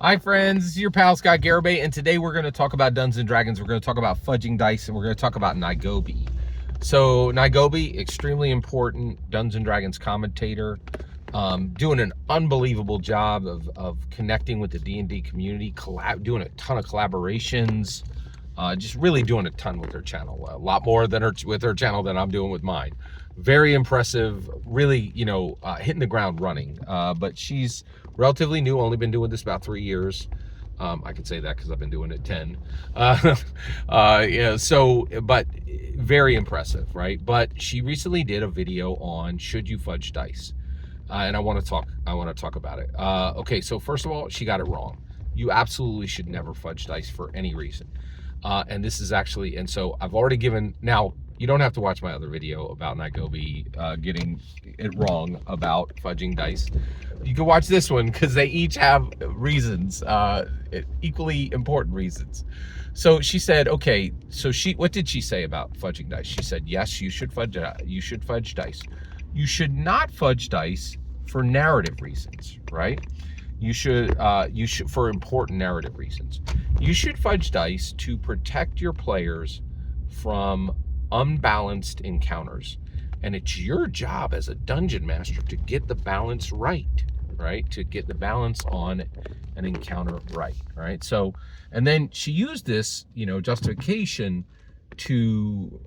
Hi friends, this is your pal Scott Garibay, and today we're going to talk about Dungeons & Dragons. We're going to talk about fudging dice, and we're going to talk about Knigobi. So Knigobi, extremely important Dungeons & Dragons commentator, doing an unbelievable job of connecting with the D&D community, doing a ton of collaborations, just really doing a ton with her channel, a lot more than with her channel than I'm doing with mine. Very impressive, really, hitting the ground running. But she's relatively new, only been doing this about 3 years. I can say that because I've been doing it 10. But very impressive, right? But she recently did a video on should you fudge dice, and I want to talk about it. Okay, so first of all, she got it wrong. You absolutely should never fudge dice for any reason. And this is actually, and so I've already given, now you don't have to watch my other video about Knigobi getting it wrong about fudging dice. You can watch this one because they each have reasons, equally important reasons. So she said, okay, so what did she say about fudging dice? She said, yes, you should fudge dice. You should not fudge dice for narrative reasons, right? You should for important narrative reasons. You should fudge dice to protect your players from unbalanced encounters. And it's your job as a dungeon master to get the balance right? To get the balance on an encounter right? So, and then she used this, justification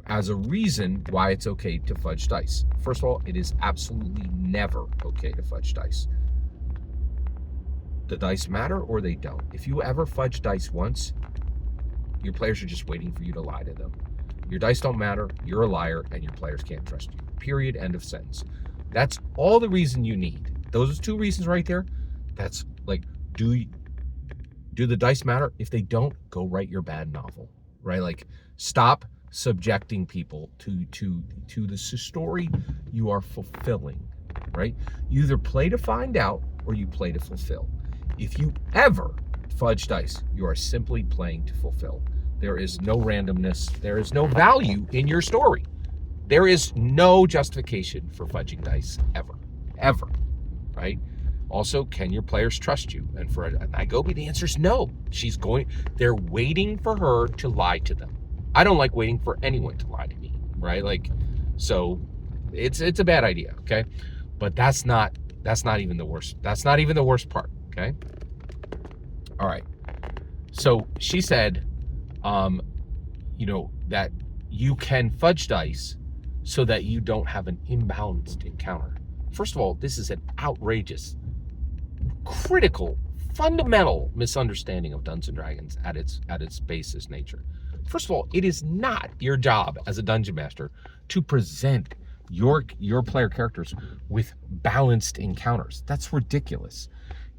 as a reason why it's okay to fudge dice. First of all, it is absolutely never okay to fudge dice. The dice matter or they don't. If you ever fudge dice once, your players are just waiting for you to lie to them. Your dice don't matter, you're a liar, and your players can't trust you. Period, end of sentence. That's all the reason you need. Those are two reasons right there. That's like, do the dice matter? If they don't, go write your bad novel, right? Like, stop subjecting people to the story you are fulfilling, right? You either play to find out or you play to fulfill. If you ever fudge dice, you are simply playing to fulfill. There is no randomness. There is no value in your story. There is no justification for fudging dice ever, right? Also, can your players trust you? And for Knigobi, the answer is no. They're waiting for her to lie to them. I don't like waiting for anyone to lie to me, right? Like, so it's a bad idea, okay? But that's not even the worst. That's not even the worst part, okay? All right. So she said, that you can fudge dice so that you don't have an imbalanced encounter. First of all, this is an outrageous, critical, fundamental misunderstanding of Dungeons & Dragons at its basis nature. First of all, it is not your job as a dungeon master to present your player characters with balanced encounters. That's ridiculous.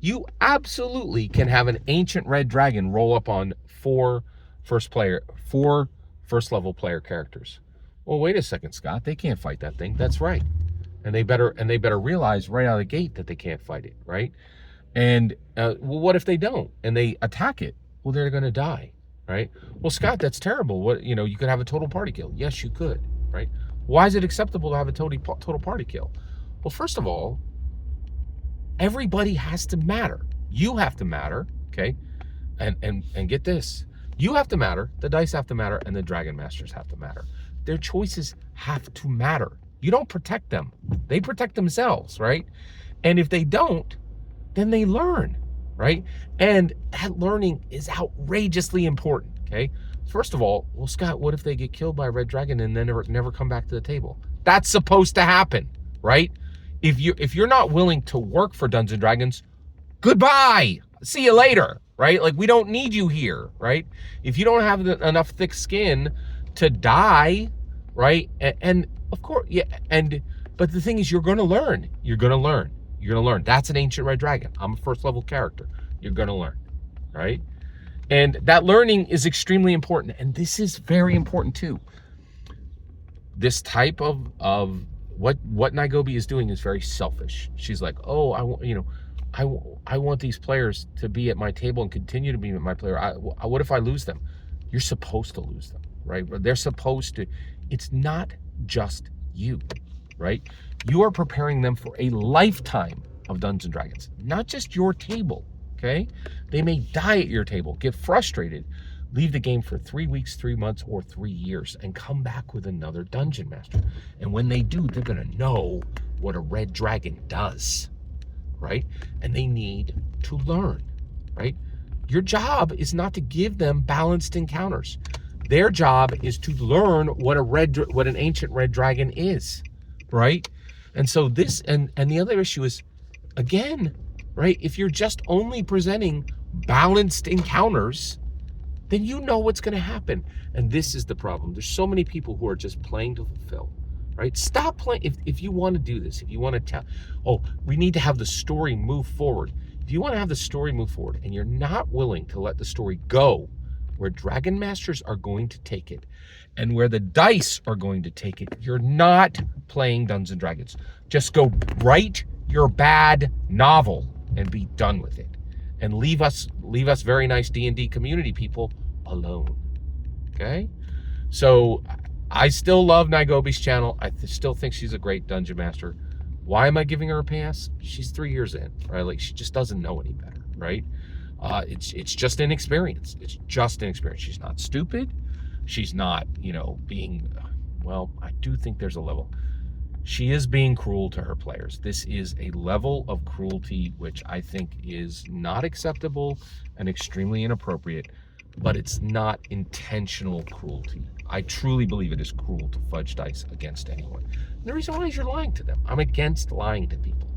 You absolutely can have an ancient red dragon roll up on four first level player characters. Well, wait a second, Scott. They can't fight that thing. That's right. And they better realize right out of the gate that they can't fight it, right? And well, what if they don't and they attack it? Well, they're going to die, right? Well, Scott, that's terrible. What, you could have a total party kill. Yes, you could, right? Why is it acceptable to have a total party kill? Well, first of all, everybody has to matter. You have to matter, okay? And get this. You have to matter, the dice have to matter, and the dragon masters have to matter. Their choices have to matter. You don't protect them. They protect themselves, right? And if they don't, then they learn, right? And that learning is outrageously important, okay? First of all, well, Scott, what if they get killed by a red dragon and then never come back to the table? That's supposed to happen, right? If you're not willing to work for Dungeons & Dragons, goodbye. See you later, right? Like, we don't need you here, right? If you don't have enough thick skin to die, right? And of course, yeah. But the thing is, you're going to learn. You're going to learn. That's an ancient red dragon. I'm a first level character. You're going to learn, right? And that learning is extremely important. And this is very important too. This type of what Knigobi is doing is very selfish. She's like, oh, I want these players to be at my table and continue to be at my player. What if I lose them? You're supposed to lose them, right? They're supposed to. It's not just you, right? You are preparing them for a lifetime of Dungeons & Dragons, not just your table, okay? They may die at your table, get frustrated, leave the game for 3 weeks, 3 months, or 3 years, and come back with another dungeon master. And when they do, they're gonna know what a red dragon does, right? And they need to learn, right? Your job is not to give them balanced encounters. Their job is to learn what an ancient red dragon is, right? And so this, and the other issue is, again, right, if you're just only presenting balanced encounters, then you know what's going to happen. And this is the problem. There's so many people who are just playing to fulfill, right? Stop playing. If you want to do this, if you want to tell, oh, we need to have the story move forward. If you want to have the story move forward and you're not willing to let the story go where Dragon Masters are going to take it and where the dice are going to take it, you're not playing Dungeons and Dragons. Just go write your bad novel and be done with it. And leave us very nice D&D community people alone, okay? So I still love Knigobi's channel. I still think she's a great dungeon master. Why am I giving her a pass? She's 3 years in, right? Like, she just doesn't know any better, right? It's just inexperience. It's just inexperience. She's not stupid. She's not, being, well, I do think there's a level. She is being cruel to her players. This is a level of cruelty which I think is not acceptable and extremely inappropriate, but it's not intentional cruelty. I truly believe it is cruel to fudge dice against anyone. And the reason why is you're lying to them. I'm against lying to people.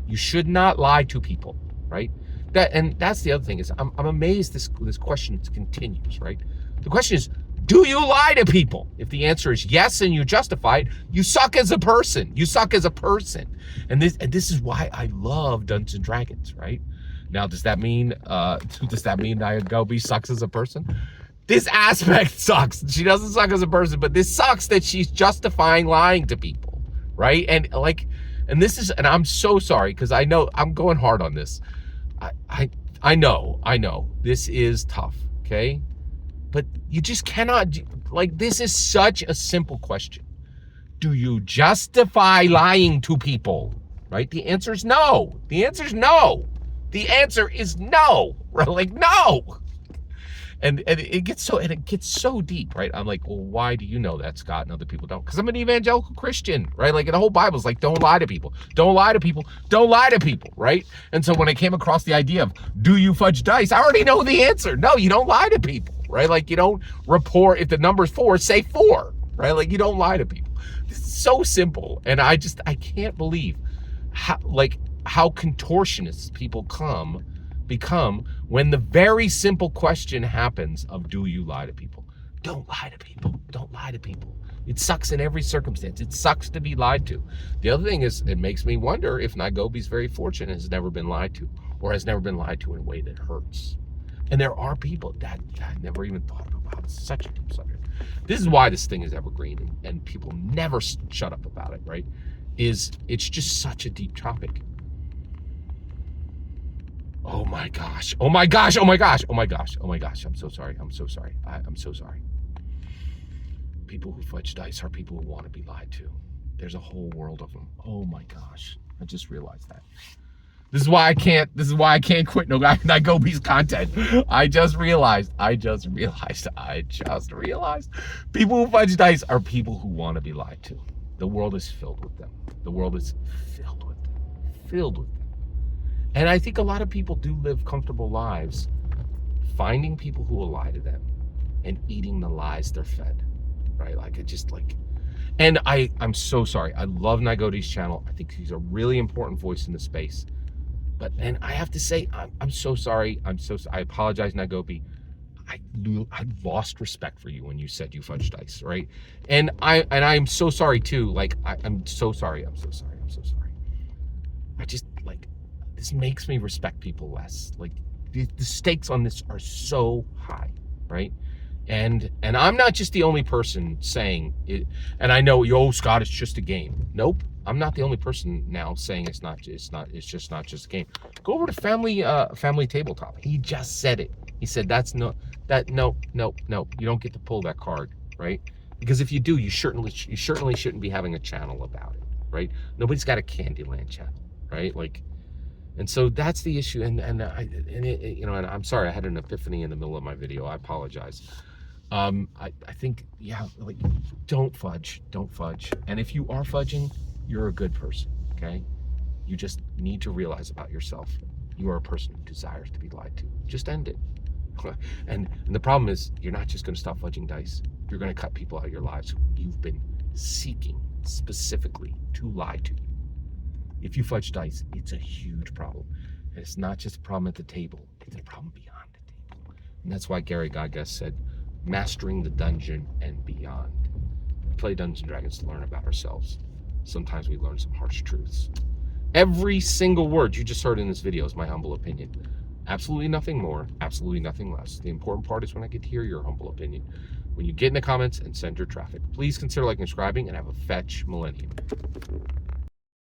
You should not lie to people, right? That's the other thing is I'm amazed this question continues, right? The question is, do you lie to people? If the answer is yes and you justify it, you suck as a person. You suck as a person. And this is why I love Dungeons and Dragons, right? Now, does that mean Knigobi sucks as a person? This aspect sucks. She doesn't suck as a person, but this sucks that she's justifying lying to people, right? And I'm so sorry because I know I'm going hard on this. I know this is tough, okay? But you just cannot, this is such a simple question. Do you justify lying to people, right? The answer is no. The answer is no. The answer is no, right? No. And it gets so deep, right? I'm like, well, why do you know that, Scott, and other people don't? Because I'm an evangelical Christian, right? Like, the whole Bible's like, don't lie to people. Don't lie to people. Don't lie to people, right? And so when I came across the idea of, do you fudge dice? I already know the answer. No, you don't lie to people, right? Like, you don't report, if the number's 4, say 4, right? Like, you don't lie to people. This is so simple. And I can't believe how contortionists people become when the very simple question happens of, do you lie to people? Don't lie to people. Don't lie to people. It sucks in every circumstance. It sucks to be lied to. The other thing is, it makes me wonder if Knigobi's very fortunate has never been lied to, or has never been lied to in a way that hurts. And there are people that I never even thought about. It's such a deep subject. This is why this thing is evergreen and people never shut up about it, right? It's just such a deep topic. Oh my gosh. Oh my gosh. Oh my gosh. Oh my gosh. Oh my gosh. I'm so sorry. I'm so sorry. I'm so sorry. People who fudge dice are people who want to be lied to. There's a whole world of them. Oh my gosh. I just realized that. This is why I can't quit Knigobi's content. I just realized. People who fudge dice are people who want to be lied to. The world is filled with them. The world is filled with them. Filled with them. And I think a lot of people do live comfortable lives finding people who will lie to them and eating the lies they're fed, right? And I'm so sorry. I love Knigobi's channel. I think he's a really important voice in the space. And I have to say, I'm so sorry. I apologize, Knigobi. I lost respect for you when you said you fudged dice, right? And I'm so sorry too. I'm so sorry. I'm so sorry. I just this makes me respect people less. The stakes on this are so high, right? And I'm not just the only person saying it. And I know, Scott, it's just a game. Nope, I'm not the only person now saying it's just not just a game. Go over to Family Tabletop. He just said it. He said no. You don't get to pull that card, right? Because if you do, you certainly shouldn't be having a channel about it, right? Nobody's got a Candyland channel, right? And so that's the issue. And I'm sorry, I had an epiphany in the middle of my video. I apologize. I think, yeah, like, don't fudge. And if you are fudging, you're a good person, okay? You just need to realize about yourself, you are a person who desires to be lied to. Just end it. And the problem is, you're not just going to stop fudging dice. You're going to cut people out of your lives who you've been seeking specifically to lie to you. If you fudge dice, it's a huge problem. And it's not just a problem at the table, it's a problem beyond the table. And that's why Gary Gygax said, mastering the dungeon and beyond. We play Dungeons and Dragons to learn about ourselves. Sometimes we learn some harsh truths. Every single word you just heard in this video is my humble opinion. Absolutely nothing more, absolutely nothing less. The important part is when I get to hear your humble opinion. When you get in the comments and send your traffic. Please consider liking and subscribing, and have a fetch millennium.